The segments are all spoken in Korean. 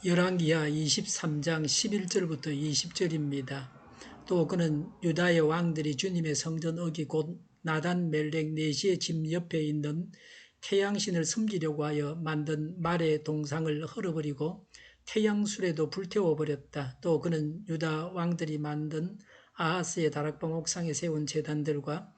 열왕기하 23장 11절부터 20절입니다. 또 그는 유다의 왕들이 주님의 성전 어기 곧 나단 멜렉 네시의 집 옆에 있는 태양신을 섬기려고 하여 만든 말의 동상을 헐어버리고 태양술에도 불태워버렸다. 또 그는 유다 왕들이 만든 아하스의 다락방 옥상에 세운 제단들과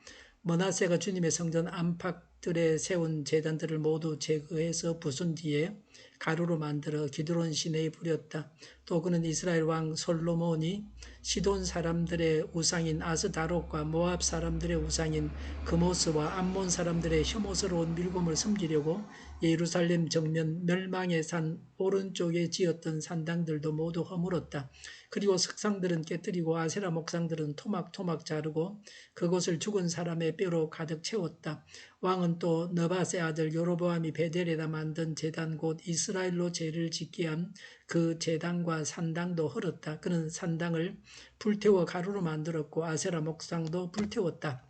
머나세가 주님의 성전 안팎들에 세운 제단들을 모두 제거해서 부순 뒤에 가루로 만들어 기드론 시내에 뿌렸다. 또 그는 이스라엘 왕 솔로몬이 시돈 사람들의 우상인 아스다롯과 모압 사람들의 우상인 그모스와 암몬 사람들의 혐오스러운 밀곰을 섬기려고 예루살렘 정면 멸망의 산 오른쪽에 지었던 산당들도 모두 허물었다. 그리고 석상들은 깨뜨리고 아세라 목상들은 토막토막 자르고 그곳을 죽은 사람의 뼈로 가득 채웠다. 왕은 또 느밧의 아들 여로보암이 베델에다 만든 제단 곧 이스라엘로 제를 짓게 한 그 제단과 산당도 헐었다. 그는 산당을 불태워 가루로 만들었고 아세라 목상도 불태웠다.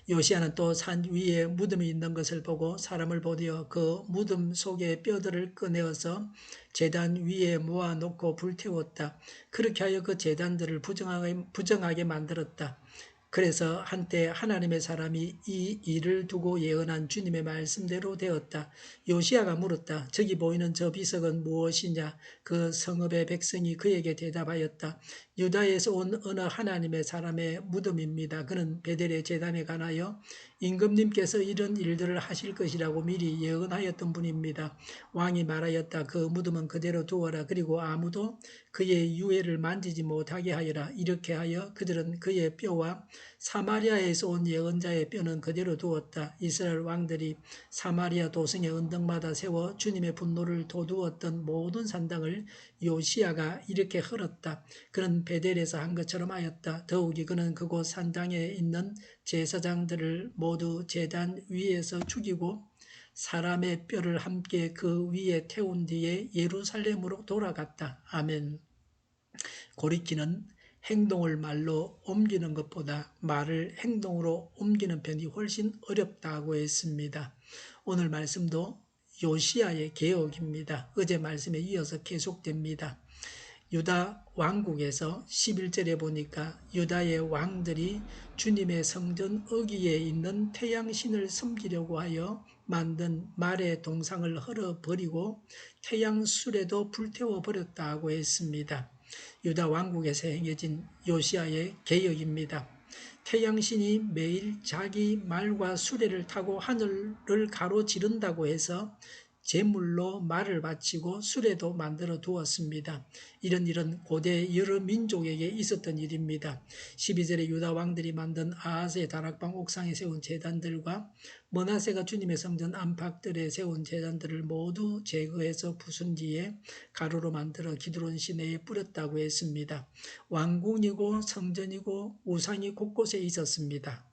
요시야는 또 산 위에 무덤이 있는 것을 보고 사람을 보내어 그 무덤 속의 뼈들을 꺼내어서 제단 위에 모아놓고 불태웠다. 그렇게 하여 그 제단들을 부정하게 만들었다. 그래서 한때 하나님의 사람이 이 일을 두고 예언한 주님의 말씀대로 되었다. 요시야가 물었다. 저기 보이는 저 비석은 무엇이냐? 그 성읍의 백성이 그에게 대답하였다. 유다에서 온 어느 하나님의 사람의 무덤입니다. 그는 베델의 제단에 관하여 임금님께서 이런 일들을 하실 것이라고 미리 예언하였던 분입니다. 왕이 말하였다. 그 무덤은 그대로 두어라. 그리고 아무도 그의 유해를 만지지 못하게 하여라. 이렇게 하여 그들은 그의 뼈와 사마리아에서 온 예언자의 뼈는 그대로 두었다. 이스라엘 왕들이 사마리아 도성의 언덕마다 세워 주님의 분노를 돋우었던 모든 산당을 요시야가 이렇게 헐었다. 그는 베델에서 한 것처럼 하였다. 더욱이 그는 그곳 산당에 있는 제사장들을 모두 제단 위에서 죽이고 사람의 뼈를 함께 그 위에 태운 뒤에 예루살렘으로 돌아갔다. 아멘. 고리키는 행동을 말로 옮기는 것보다 말을 행동으로 옮기는 편이 훨씬 어렵다고 했습니다. 오늘 말씀도 요시야의 개혁입니다. 어제 말씀에 이어서 계속됩니다. 유다 왕국에서 11절에 보니까 유다의 왕들이 주님의 성전 어귀에 있는 태양신을 섬기려고 하여 만든 말의 동상을 헐어버리고 태양술에도 불태워버렸다고 했습니다. 유다 왕국에서 행해진 요시야의 개혁입니다. 태양신이 매일 자기 말과 수레를 타고 하늘을 가로지른다고 해서 제물로 말을 바치고 수레도 만들어 두었습니다. 이런 일은 고대 여러 민족에게 있었던 일입니다. 12절에 유다 왕들이 만든 아하스의 다락방 옥상에 세운 제단들과 머나세가 주님의 성전 안팎들에 세운 제단들을 모두 제거해서 부순 뒤에 가루로 만들어 기드론 시내에 뿌렸다고 했습니다. 왕궁이고 성전이고 우상이 곳곳에 있었습니다.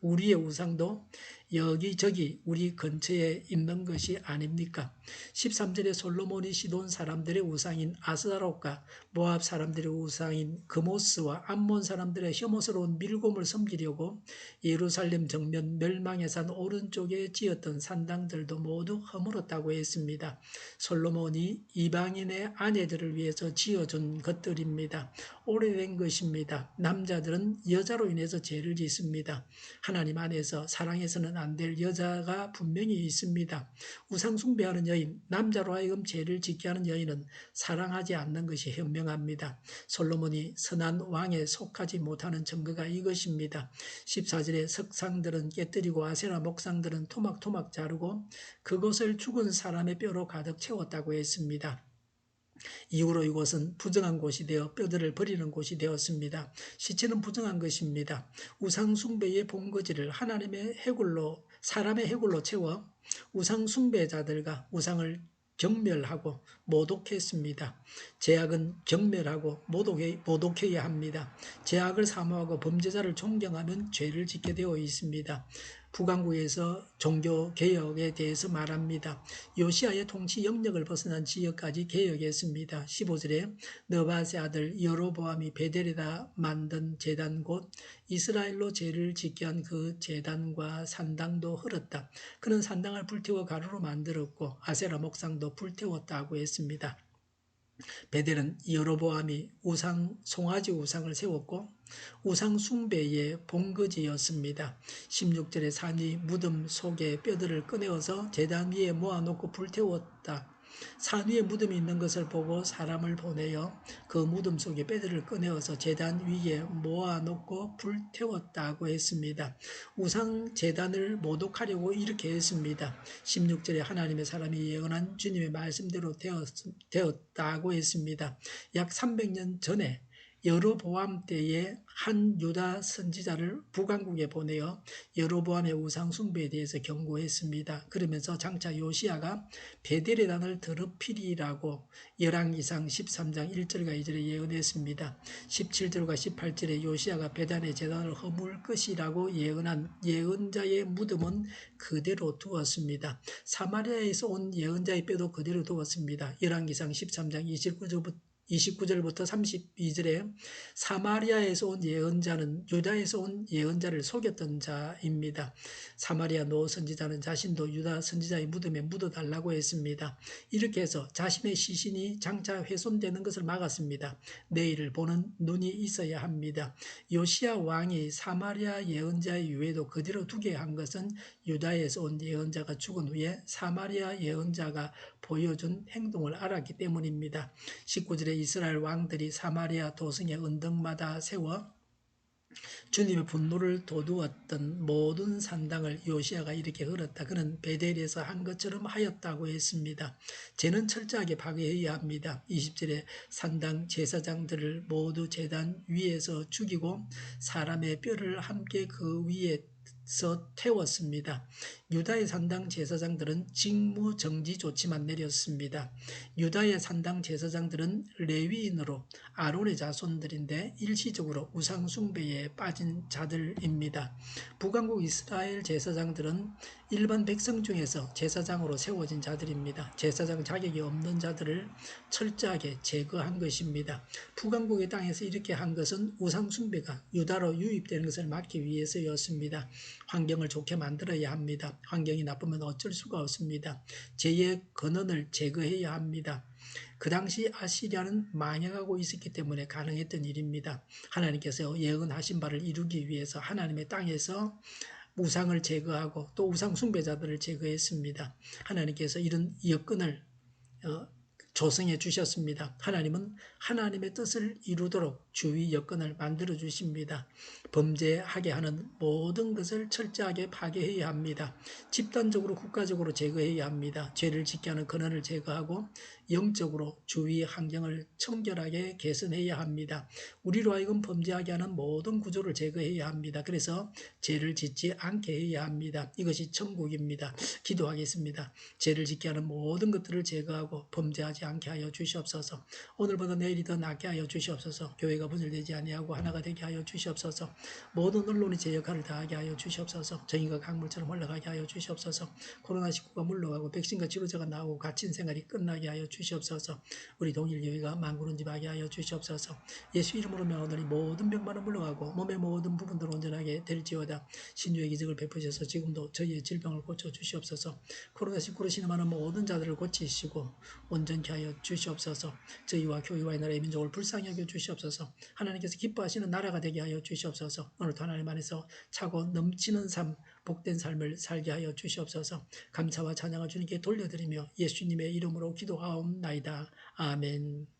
우리의 우상도 여기저기 우리 근처에 있는 것이 아닙니까? 13절에 솔로몬이 시돈 사람들의 우상인 아스다롯과 모압 사람들의 우상인 그모스와 암몬 사람들의 혐오스러운 밀곰을 섬기려고 예루살렘 정면 멸망의 산 오른쪽에 지었던 산당들도 모두 허물었다고 했습니다. 솔로몬이 이방인의 아내들을 위해서 지어준 것들입니다. 오래된 것입니다. 남자들은 여자로 인해서 죄를 짓습니다. 하나님 안에서 사랑해서는 안 될 여자가 분명히 있습니다. 우상 숭배하는 여인, 남자로 하여금 죄를 짓게 하는 여인은 사랑하지 않는 것이 현명합니다. 솔로몬이 선한 왕에 속하지 못하는 증거가 이것입니다. 14절에 석상들은 깨뜨리고 아세라 목상들은 토막토막 자르고 그것을 죽은 사람의 뼈로 가득 채웠다고 했습니다. 이후로 이곳은 부정한 곳이 되어 뼈들을 버리는 곳이 되었습니다. 시체는 부정한 것입니다. 우상 숭배의 본거지를 하나님의 해골로 사람의 해골로 채워 우상 숭배자들과 우상을 경멸하고 모독했습니다. 죄악은 경멸하고 모독해야 합니다. 죄악을 사모하고 범죄자를 존경하면 죄를 짓게 되어 있습니다. 북왕국에서 종교개혁에 대해서 말합니다. 요시야의 통치 영역을 벗어난 지역까지 개혁했습니다. 15절에 느밧의 아들 여로보암이 베델에다 만든 제단 곧 이스라엘로 제를 짓게 한 그 제단과 산당도 헐었다. 그는 산당을 불태워 가루로 만들었고 아세라 목상도 불태웠다고 했습니다. 베델은 여로보암이 송아지 우상을 세웠고 우상 숭배의 본거지였습니다. 16절에 산이 무덤 속에 뼈들을 꺼내어서 제단 위에 모아놓고 불태웠다. 산 위에 무덤이 있는 것을 보고 사람을 보내어 그 무덤 속에 뼈들을 꺼내어서 제단 위에 모아놓고 불태웠다고 했습니다. 우상 제단을 모독하려고 이렇게 했습니다. 16절에 하나님의 사람이 예언한 주님의 말씀대로 되었다고 했습니다. 약 300년 전에 여로보암 때에 한 유다 선지자를 북왕국에 보내어 여로보암의 우상 숭배에 대해서 경고했습니다. 그러면서 장차 요시야가 베델의 단을 더럽히리라고 열왕기상 13장 1절과 2절에 예언했습니다. 17절과 18절에 요시야가 베델의 제단을 허물 것이라고 예언한 예언자의 무덤은 그대로 두었습니다. 사마리아에서 온 예언자의 뼈도 그대로 두었습니다. 열왕기상 13장 29절부터 32절에 사마리아에서 온 예언자는 유다에서 온 예언자를 속였던 자입니다. 사마리아 노 선지자는 자신도 유다 선지자의 무덤에 묻어달라고 했습니다. 이렇게 해서 자신의 시신이 장차 훼손되는 것을 막았습니다. 내일을 보는 눈이 있어야 합니다. 요시야 왕이 사마리아 예언자의 유해도 그대로 두게 한 것은 유다에서 온 예언자가 죽은 후에 사마리아 예언자가 보여준 행동을 알았기 때문입니다. 19절에 이스라엘 왕들이 사마리아 도성의 언덕마다 세워 주님의 분노를 돋우었던 모든 산당을 요시야가 이렇게 흘렀다. 그는 베델에서 한 것처럼 하였다고 했습니다. 죄는 철저하게 파괴해야 합니다. 20절에 산당 제사장들을 모두 제단 위에서 죽이고 사람의 뼈를 함께 그 위에서 태웠습니다. 유다의 산당 제사장들은 직무 정지 조치만 내렸습니다. 유다의 산당 제사장들은 레위인으로 아론의 자손들인데 일시적으로 우상 숭배에 빠진 자들입니다. 북왕국 이스라엘 제사장들은 일반 백성 중에서 제사장으로 세워진 자들입니다. 제사장 자격이 없는 자들을 철저하게 제거한 것입니다. 북왕국의 땅에서 이렇게 한 것은 우상 숭배가 유다로 유입되는 것을 막기 위해서였습니다. 환경을 좋게 만들어야 합니다. 환경이 나쁘면 어쩔 수가 없습니다. 죄의 근원을 제거해야 합니다. 그 당시 아시리아는 망해가고 있었기 때문에 가능했던 일입니다. 하나님께서 예언하신 바를 이루기 위해서 하나님의 땅에서 우상을 제거하고 또 우상 숭배자들을 제거했습니다. 하나님께서 이런 여건을 조성해 주셨습니다. 하나님은 하나님의 뜻을 이루도록 주위 여건을 만들어 주십니다. 범죄하게 하는 모든 것을 철저하게 파괴해야 합니다. 집단적으로 국가적으로 제거해야 합니다. 죄를 짓게 하는 근원을 제거하고 영적으로 주위 환경을 청결하게 개선해야 합니다. 우리로 하여금 범죄하게 하는 모든 구조를 제거해야 합니다. 그래서 죄를 짓지 않게 해야 합니다. 이것이 천국입니다. 기도하겠습니다. 죄를 짓게 하는 모든 것들을 제거하고 범죄하지 않게 하여 주시옵소서. 오늘보다 내일이 더 낫게 하여 주시옵소서. 교회가 분열되지 아니하고 하나가 되게 하여 주시옵소서. 모든 언론이 제 역할을 다하게 하여 주시옵소서. 정의가 강물처럼 흘러가게 하여 주시옵소서. 코로나19가 물러가고 백신과 치료제가 나오고 갇힌 생활이 끝나게 하여 주시옵소서. 우리 동일 교회가 만구론집하게 하여 주시옵소서. 예수 이름으로 명하노니 모든 병만은 물러가고 몸의 모든 부분들 온전하게 될지어다. 신유의 기적을 베푸셔서 지금도 저희의 질병을 고쳐 주시옵소서. 코로나19로 신음하는 모든 자들을 고치시고 온전케 하여 주시옵소서. 저희와 교회와 나라의 민족을 불쌍히 여겨 주시옵소서. 하나님께서 기뻐하시는 나라가 되게 하여 주시옵소서. 오늘도 하나님 안에서 차고 넘치는 삶, 복된 삶을 살게 하여 주시옵소서. 감사와 찬양을 주님께 돌려드리며 예수님의 이름으로 기도하옵나이다. 아멘.